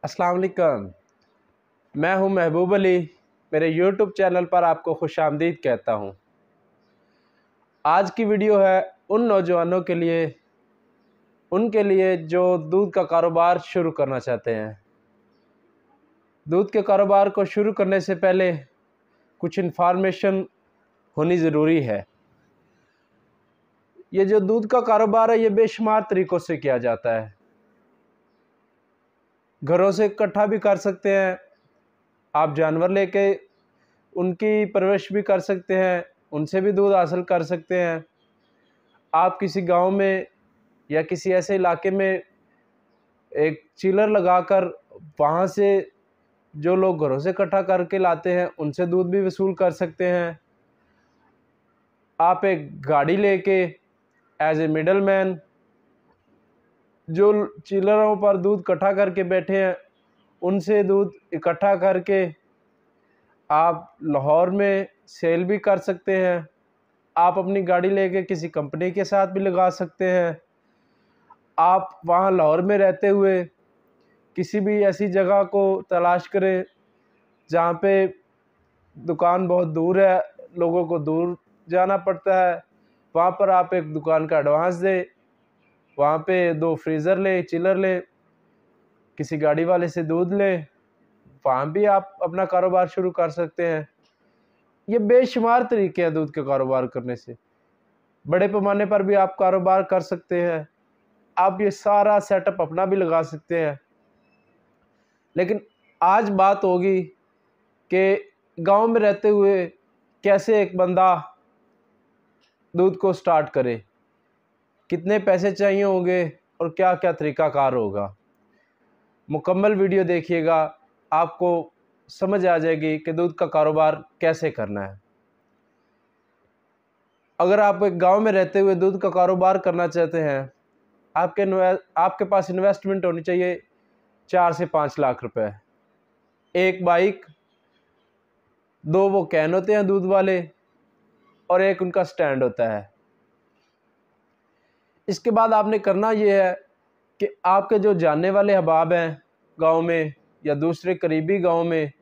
अस्सलाम वालेकुम। मैं हूं महबूब अली। मेरे यूट्यूब चैनल पर आपको खुशामदीद कहता हूं। आज की वीडियो है उन नौजवानों के लिए, उनके लिए जो दूध का कारोबार शुरू करना चाहते हैं। दूध के कारोबार को शुरू करने से पहले कुछ इन्फॉर्मेशन होनी ज़रूरी है। ये जो दूध का कारोबार है ये बेशुमार तरीक़ों से किया जाता है। घरों से इकट्ठा भी कर सकते हैं, आप जानवर लेके उनकी परवरिश भी कर सकते हैं, उनसे भी दूध हासिल कर सकते हैं। आप किसी गांव में या किसी ऐसे इलाके में एक चिलर लगाकर वहाँ से जो लोग घरों से इकट्ठा करके लाते हैं उनसे दूध भी वसूल कर सकते हैं। आप एक गाड़ी लेके एज ए मिडल मैन जो चिलरों पर दूध इकट्ठा करके बैठे हैं उनसे दूध इकट्ठा करके आप लाहौर में सेल भी कर सकते हैं। आप अपनी गाड़ी लेके किसी कंपनी के साथ भी लगा सकते हैं। आप वहाँ लाहौर में रहते हुए किसी भी ऐसी जगह को तलाश करें जहाँ पे दुकान बहुत दूर है, लोगों को दूर जाना पड़ता है, वहाँ पर आप एक दुकान का एडवांस दें, वहाँ पे 2 फ्रीज़र लें, चिलर लें, किसी गाड़ी वाले से दूध लें, वहाँ भी आप अपना कारोबार शुरू कर सकते हैं। ये बेशुमार तरीके हैं दूध के कारोबार करने से। बड़े पैमाने पर भी आप कारोबार कर सकते हैं। आप ये सारा सेटअप अपना भी लगा सकते हैं। लेकिन आज बात होगी कि गांव में रहते हुए कैसे एक बंदा दूध को स्टार्ट करे, कितने पैसे चाहिए होंगे और क्या क्या तरीक़ाकार होगा। मुकम्मल वीडियो देखिएगा, आपको समझ आ जाएगी कि दूध का कारोबार कैसे करना है। अगर आप एक गांव में रहते हुए दूध का कारोबार करना चाहते हैं, आपके पास इन्वेस्टमेंट होनी चाहिए 4 से 5 लाख रुपए। एक बाइक, 2 वो कैन होते हैं दूध वाले और एक उनका स्टैंड होता है। इसके बाद आपने करना ये है कि आपके जो जानने वाले अहबाब हैं गांव में या दूसरे करीबी गांव में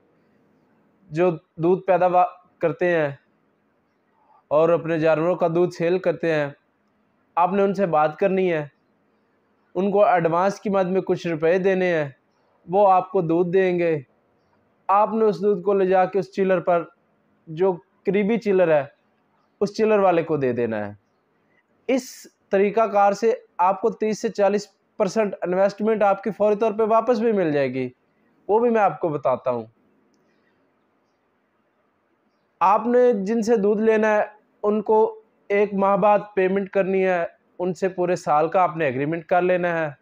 जो दूध पैदा करते हैं और अपने जानवरों का दूध सेल करते हैं, आपने उनसे बात करनी है। उनको एडवांस की मद में कुछ रुपए देने हैं, वो आपको दूध देंगे। आपने उस दूध को ले जाके उस चिलर पर, जो करीबी चिलर है, उस चिलर वाले को दे देना है। इस तरीक़ाकार से आपको 30 से 40% इन्वेस्टमेंट आपकी फ़ौरी तौर पे वापस भी मिल जाएगी। वो भी मैं आपको बताता हूँ। आपने जिनसे दूध लेना है उनको 1 माह बाद पेमेंट करनी है, उनसे पूरे साल का आपने एग्रीमेंट कर लेना है।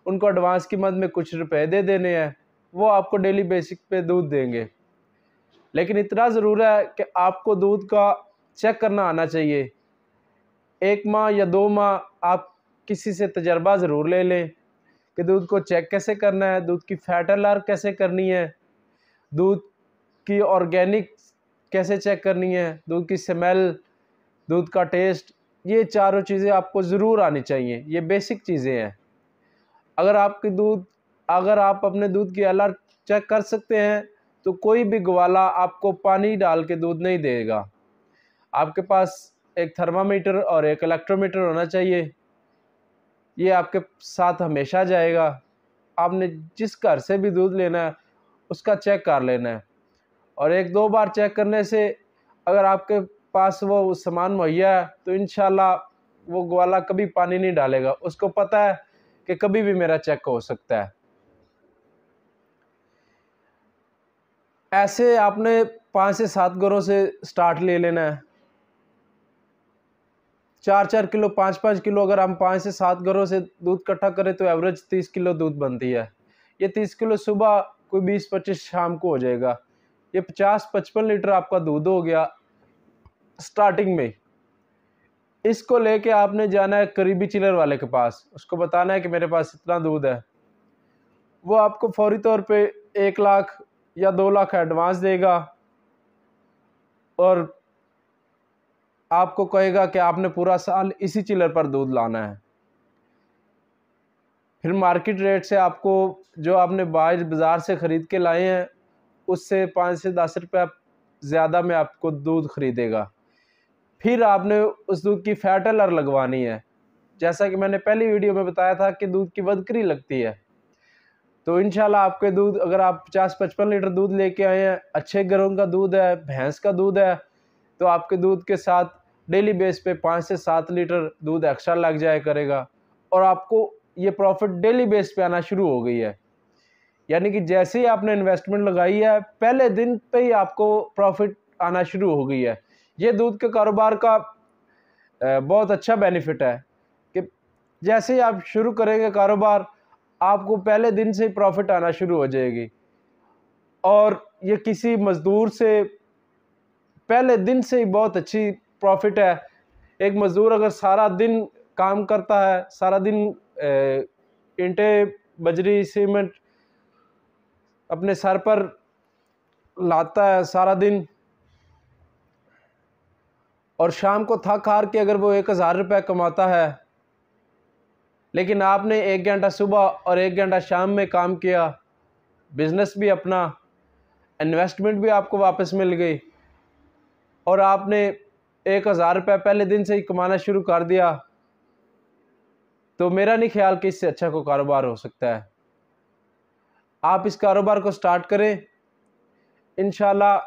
उनको एडवांस की मद में कुछ रुपए दे देने हैं, वो आपको डेली बेसिक पे दूध देंगे। लेकिन इतना ज़रूर है कि आपको दूध का चेक करना आना चाहिए। 1 माह या 2 माह आप किसी से तजर्बा ज़रूर ले लें कि दूध को चेक कैसे करना है, दूध की फैट एलआर कैसे करनी है, दूध की ऑर्गेनिक कैसे चेक करनी है, दूध की स्मेल, दूध का टेस्ट, ये चारों चीज़ें आपको ज़रूर आनी चाहिए। ये बेसिक चीज़ें हैं। अगर आप अपने दूध की एलआर चेक कर सकते हैं तो कोई भी ग्वाला आपको पानी डाल के दूध नहीं देगा। आपके पास एक थर्मामीटर और एक इलेक्ट्रोमीटर होना चाहिए। ये आपके साथ हमेशा जाएगा। आपने जिस घर से भी दूध लेना है उसका चेक कर लेना है, और 1-2 बार चेक करने से अगर आपके पास वो सामान मुहैया है तो इंशाल्लाह वो ग्वाला कभी पानी नहीं डालेगा। उसको पता है कि कभी भी मेरा चेक हो सकता है। ऐसे आपने 5 से 7 घरों से स्टार्ट ले लेना है। 4-4 किलो, 5-5 किलो अगर हम 5 से 7 घरों से दूध इकट्ठा करें तो एवरेज 30 किलो दूध बनती है। ये 30 किलो सुबह, कोई 20-25 शाम को हो जाएगा। ये 50-55 लीटर आपका दूध हो गया स्टार्टिंग में। इसको लेके आपने जाना है करीबी चिलर वाले के पास, उसको बताना है कि मेरे पास इतना दूध है। वो आपको फौरी तौर पे 1 लाख या 2 लाख एडवांस देगा और आपको कहेगा कि आपने पूरा साल इसी चिलर पर दूध लाना है। फिर मार्केट रेट से आपको जो आपने बाज़ार से ख़रीद के लाए हैं उससे 5 से 10 रुपये ज़्यादा में आपको दूध ख़रीदेगा। फिर आपने उस दूध की फैट अलर लगवानी है। जैसा कि मैंने पहली वीडियो में बताया था कि दूध की बदकरी लगती है। तो इंशाल्लाह आपके दूध, अगर आप 50-55 लीटर दूध लेके आए हैं, अच्छे घरों का दूध है, भैंस का दूध है, तो आपके दूध के साथ डेली बेस पे 5 से 7 लीटर दूध एक्स्ट्रा लग जाया करेगा और आपको ये प्रॉफिट डेली बेस पे आना शुरू हो गई है। यानी कि जैसे ही आपने इन्वेस्टमेंट लगाई है, पहले दिन पे ही आपको प्रॉफिट आना शुरू हो गई है। ये दूध के कारोबार का बहुत अच्छा बेनिफिट है कि जैसे ही आप शुरू करेंगे कारोबार, आपको पहले दिन से ही प्रॉफिट आना शुरू हो जाएगी। और ये किसी मज़दूर से पहले दिन से ही बहुत अच्छी प्रॉफिट है। एक मज़दूर अगर सारा दिन काम करता है, सारा दिन ईंटें, बजरी, सीमेंट अपने सर पर लाता है सारा दिन, और शाम को थक हार के अगर वो 1000 रुपये कमाता है, लेकिन आपने 1 घंटा सुबह और 1 घंटा शाम में काम किया, बिजनेस भी अपना, इन्वेस्टमेंट भी आपको वापस मिल गई और आपने 1000 रुपये पहले दिन से ही कमाना शुरू कर दिया, तो मेरा नहीं ख्याल कि इससे अच्छा कोई कारोबार हो सकता है। आप इस कारोबार को स्टार्ट करें, इंशाल्लाह